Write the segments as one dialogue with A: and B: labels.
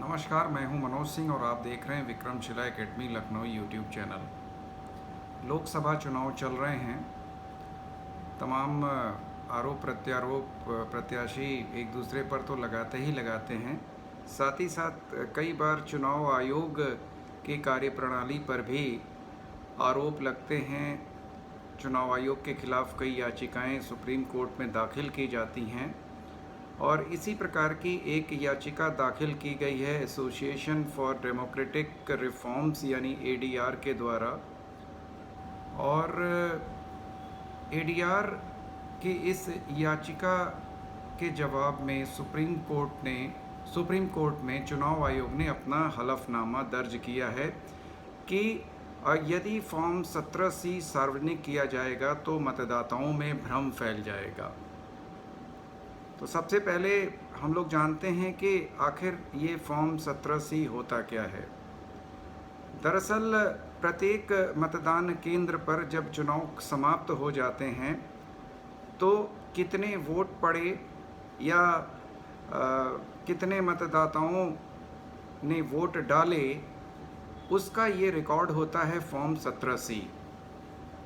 A: नमस्कार, मैं हूं मनोज सिंह और आप देख रहे हैं Vikramshila academy Lucknow YouTube channel. Lok Sabha चुनाव चल रहे हैं। तमाम आरोप प्रत्यारोप प्रत्याशी एक दूसरे पर तो लगाते ही लगाते हैं। साथ ही साथ कई बार चुनाव आयोग की कार्यप्रणाली पर भी आरोप लगते हैं। चुनाव आयोग के खिलाफ कई याचिकाएं सुप्रीम कोर्ट में दाखिल की जाती हैं और इसी प्रकार की एक याचिका दाखिल की गई है एसोसिएशन फॉर डेमोक्रेटिक रिफॉर्म्स यानी एडीआर के द्वारा। और एडीआर की इस याचिका के जवाब में सुप्रीम कोर्ट में चुनाव आयोग ने अपना हलफनामा दर्ज किया है कि यदि फॉर्म 17C सार्वजनिक किया जाएगा तो मतदाताओं में भ्रम फैल जाएगा। तो सबसे पहले हम लोग जानते हैं कि आखिर ये फॉर्म 17C होता क्या है। दरअसल प्रत्येक मतदान केंद्र पर जब चुनाव समाप्त हो जाते हैं तो कितने वोट पड़े या कितने मतदाताओं ने वोट डाले, उसका ये रिकॉर्ड होता है फॉर्म 17C।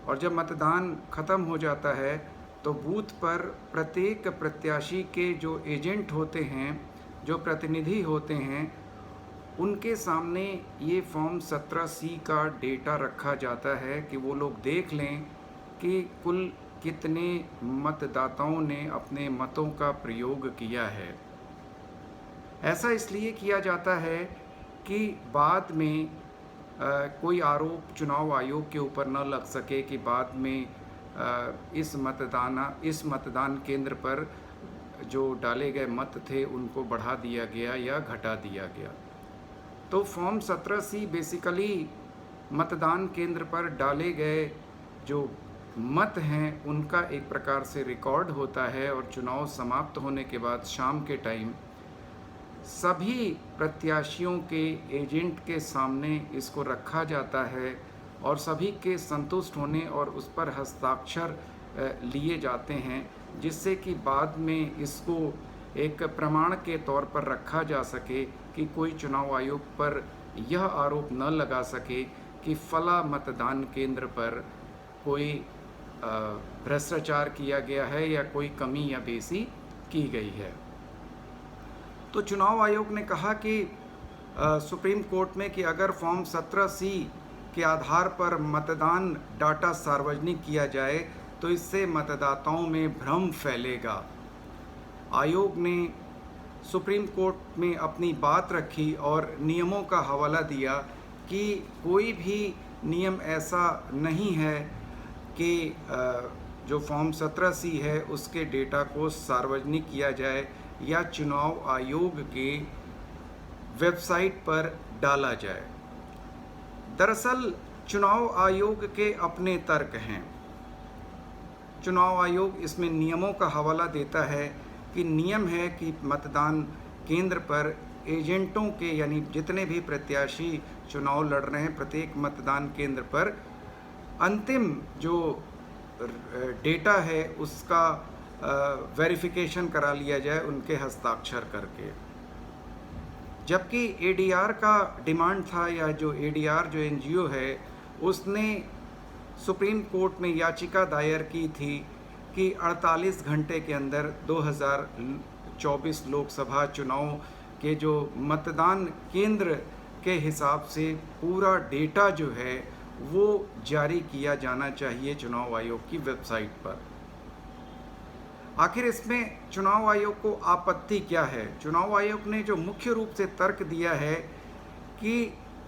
A: और जब मतदान ख़त्म हो जाता है तो बूथ पर प्रत्येक प्रत्याशी के जो एजेंट होते हैं, जो प्रतिनिधि होते हैं, उनके सामने ये फॉर्म 17C का डेटा रखा जाता है कि वो लोग देख लें कि कुल कितने मतदाताओं ने अपने मतों का प्रयोग किया है। ऐसा इसलिए किया जाता है कि बाद में कोई आरोप चुनाव आयोग के ऊपर न लग सके कि बाद में इस मतदान केंद्र पर जो डाले गए मत थे उनको बढ़ा दिया गया या घटा दिया गया। तो फॉर्म 17C बेसिकली मतदान केंद्र पर डाले गए जो मत हैं उनका एक प्रकार से रिकॉर्ड होता है और चुनाव समाप्त होने के बाद शाम के टाइम सभी प्रत्याशियों के एजेंट के सामने इसको रखा जाता है और सभी के संतुष्ट होने और उस पर हस्ताक्षर लिए जाते हैं, जिससे कि बाद में इसको एक प्रमाण के तौर पर रखा जा सके कि कोई चुनाव आयोग पर यह आरोप न लगा सके कि फला मतदान केंद्र पर कोई भ्रष्टाचार किया गया है या कोई कमी या बेसी की गई है। तो चुनाव आयोग ने कहा कि सुप्रीम कोर्ट में कि अगर फॉर्म 17C के आधार पर मतदान डाटा सार्वजनिक किया जाए तो इससे मतदाताओं में भ्रम फैलेगा। आयोग ने सुप्रीम कोर्ट में अपनी बात रखी और नियमों का हवाला दिया कि कोई भी नियम ऐसा नहीं है कि जो फॉर्म 17C है उसके डेटा को सार्वजनिक किया जाए या चुनाव आयोग के वेबसाइट पर डाला जाए। दरअसल चुनाव आयोग के अपने तर्क हैं। चुनाव आयोग इसमें नियमों का हवाला देता है कि नियम है कि मतदान केंद्र पर एजेंटों के यानी जितने भी प्रत्याशी चुनाव लड़ रहे हैं प्रत्येक मतदान केंद्र पर अंतिम जो डेटा है उसका वेरिफिकेशन करा लिया जाए उनके हस्ताक्षर करके। जबकि एडीआर का डिमांड था या जो एडीआर जो एनजीओ है उसने सुप्रीम कोर्ट में याचिका दायर की थी कि 48 घंटे के अंदर 2024 लोकसभा चुनाव के जो मतदान केंद्र के हिसाब से पूरा डेटा जो है वो जारी किया जाना चाहिए चुनाव आयोग की वेबसाइट पर। आखिर इसमें चुनाव आयोग को आपत्ति क्या है? चुनाव आयोग ने जो मुख्य रूप से तर्क दिया है कि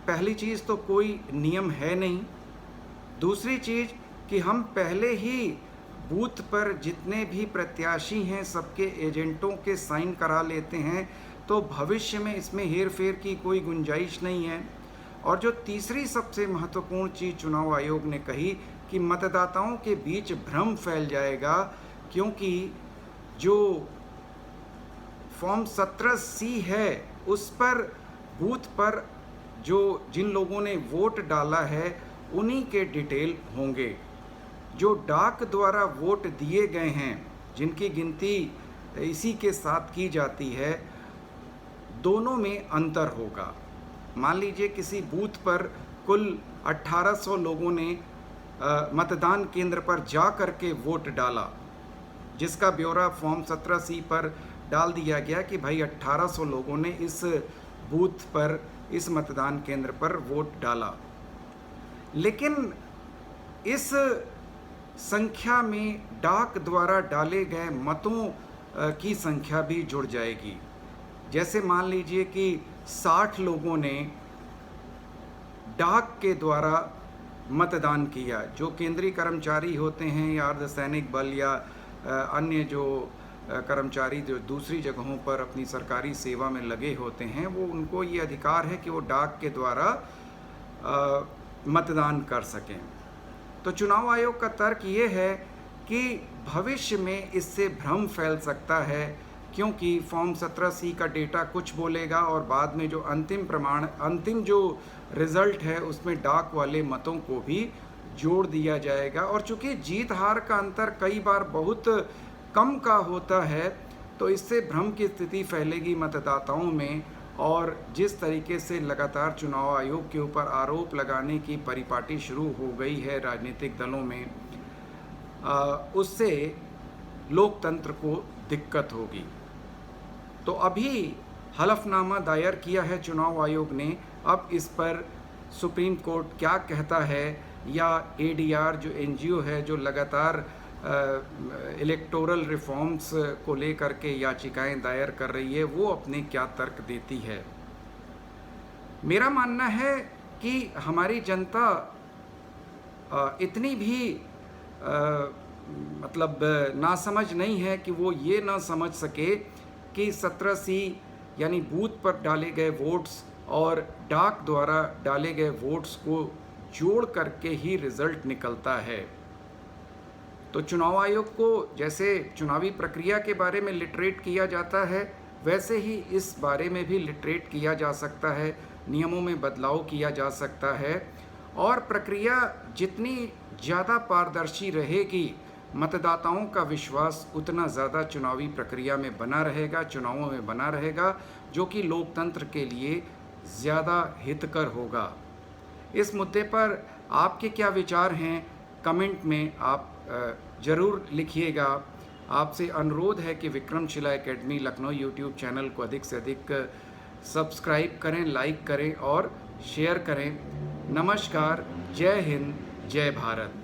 A: पहली चीज़ तो कोई नियम है नहीं, दूसरी चीज़ कि हम पहले ही बूथ पर जितने भी प्रत्याशी हैं सबके एजेंटों के साइन करा लेते हैं तो भविष्य में इसमें हेरफेर की कोई गुंजाइश नहीं है। और जो तीसरी सबसे महत्वपूर्ण चीज़ चुनाव आयोग ने कही कि मतदाताओं के बीच भ्रम फैल जाएगा, क्योंकि जो फॉर्म 17C है उस पर बूथ पर जो जिन लोगों ने वोट डाला है उन्हीं के डिटेल होंगे। जो डाक द्वारा वोट दिए गए हैं जिनकी गिनती इसी के साथ की जाती है दोनों में अंतर होगा। मान लीजिए किसी बूथ पर कुल 1800 लोगों ने मतदान केंद्र पर जा कर के वोट डाला, जिसका ब्यौरा फॉर्म 17C पर डाल दिया गया कि भाई 1800 लोगों ने इस बूथ पर, इस मतदान केंद्र पर वोट डाला। लेकिन इस संख्या में डाक द्वारा डाले गए मतों की संख्या भी जुड़ जाएगी। जैसे मान लीजिए कि 60 लोगों ने डाक के द्वारा मतदान किया, जो केंद्रीय कर्मचारी होते हैं या अर्धसैनिक बल या अन्य जो कर्मचारी जो दूसरी जगहों पर अपनी सरकारी सेवा में लगे होते हैं, वो उनको ये अधिकार है कि वो डाक के द्वारा मतदान कर सकें। तो चुनाव आयोग का तर्क ये है कि भविष्य में इससे भ्रम फैल सकता है, क्योंकि फॉर्म 17C का डेटा कुछ बोलेगा और बाद में जो अंतिम जो रिज़ल्ट है उसमें डाक वाले मतों को भी जोड़ दिया जाएगा। और चूंकि जीत हार का अंतर कई बार बहुत कम का होता है, तो इससे भ्रम की स्थिति फैलेगी मतदाताओं में, और जिस तरीके से लगातार चुनाव आयोग के ऊपर आरोप लगाने की परिपाटी शुरू हो गई है राजनीतिक दलों में, उससे लोकतंत्र को दिक्कत होगी। तो अभी हलफनामा दायर किया है चुनाव आयोग ने, अब इस पर सुप्रीम कोर्ट क्या कहता है, या ADR जो NGO है जो लगातार इलेक्टोरल रिफॉर्म्स को लेकर के याचिकाएं दायर कर रही है, वो अपने क्या तर्क देती है। मेरा मानना है कि हमारी जनता इतनी भी मतलब नासमझ नहीं है कि वो ये ना समझ सके कि 17C यानी बूथ पर डाले गए वोट्स और डाक द्वारा डाले गए वोट्स को जोड़ करके ही रिज़ल्ट निकलता है। तो चुनाव आयोग को जैसे चुनावी प्रक्रिया के बारे में लिटरेट किया जाता है, वैसे ही इस बारे में भी लिटरेट किया जा सकता है, नियमों में बदलाव किया जा सकता है, और प्रक्रिया जितनी ज़्यादा पारदर्शी रहेगी, मतदाताओं का विश्वास उतना ज़्यादा चुनावी प्रक्रिया में बना रहेगा, चुनावों में बना रहेगा, जो कि लोकतंत्र के लिए ज़्यादा हितकर होगा। इस मुद्दे पर आपके क्या विचार हैं, कमेंट में आप ज़रूर लिखिएगा। आपसे अनुरोध है कि Vikramshila academy Lucknow YouTube channel को अधिक से अधिक सब्सक्राइब करें, लाइक करें और शेयर करें। नमस्कार, जय हिंद, जय भारत।